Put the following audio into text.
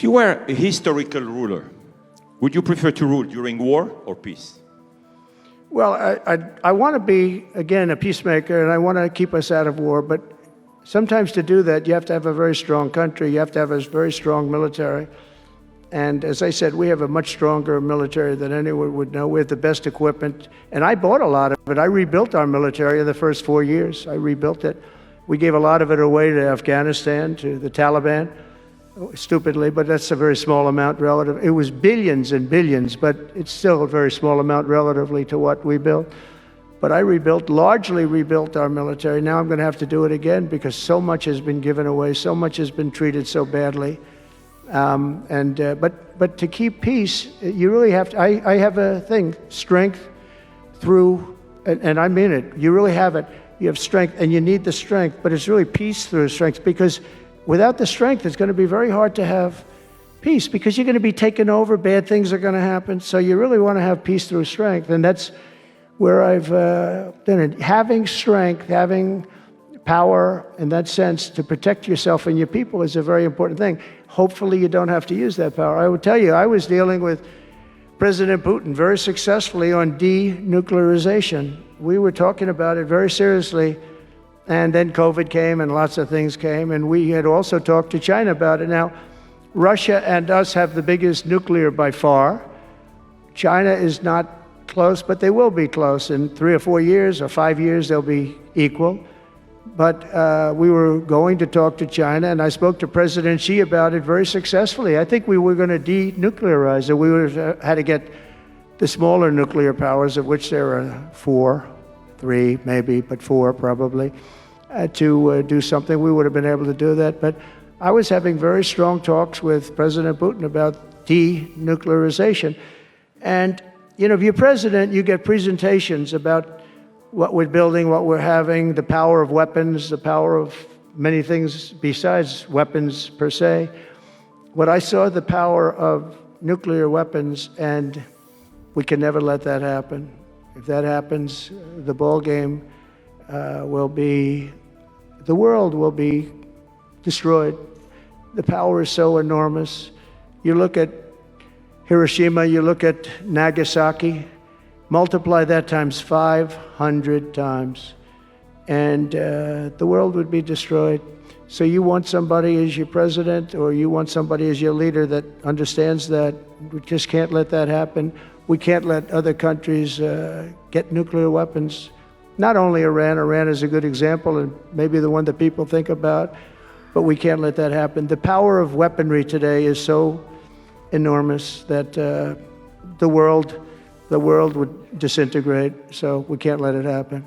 If you were a historical ruler, would you prefer to rule during war or peace? Well, I want to be, again, a peacemaker, and I want to keep us out of war, but sometimes to do that, you have to have a very strong country, you have to have a very strong military. And as I said, we have a much stronger military than anyone would know. We have the best equipment, and I bought a lot of it. I rebuilt our military in the first 4 years. I rebuilt it. We gave a lot of it away to Afghanistan, to the Taliban, stupidly, but that's a very small amount relative. It was billions and billions, but it's still a very small amount relatively to what we built. But I largely rebuilt our military. Now I'm going to have to do it again because so much has been given away, so much has been treated so badly. But to keep peace, you really have to, I have a thing, strength through, and I mean it, you really have it. You have strength, and you need the strength, but it's really peace through strength, because without the strength, it's going to be very hard to have peace, because you're going to be taken over, bad things are going to happen. So you really want to have peace through strength, and that's where I've done it. Having strength, having power in that sense to protect yourself and your people is a very important thing. Hopefully you don't have to use that power. I would tell you, I was dealing with President Putin very successfully on denuclearization. We were talking about it very seriously, and then COVID came and lots of things came, and we had also talked to China about it. Now, Russia and us have the biggest nuclear by far. China is not close, but they will be close. In 3 or 4 years or 5 years, they'll be equal. But we were going to talk to China, and I spoke to President Xi about it very successfully. I think we were going to denuclearize it. We had to get the smaller nuclear powers, of which there are 4, 3 maybe, but 4 probably, to do something. We would have been able to do that. But I was having very strong talks with President Putin about denuclearization. And, you know, if you're president, you get presentations about what we're building, what we're having, the power of weapons, the power of many things besides weapons per se. What I saw, the power of nuclear weapons, and we can never let that happen. If that happens, the ball game will be, the world will be destroyed. The power is so enormous. You look at Hiroshima, you look at Nagasaki, multiply that times 500 times, and the world would be destroyed. So you want somebody as your president, or you want somebody as your leader that understands that. We just can't let that happen. We can't let other countries get nuclear weapons. Not only Iran. Iran is a good example, and maybe the one that people think about, but we can't let that happen. The power of weaponry today is so enormous that the world would disintegrate, so we can't let it happen.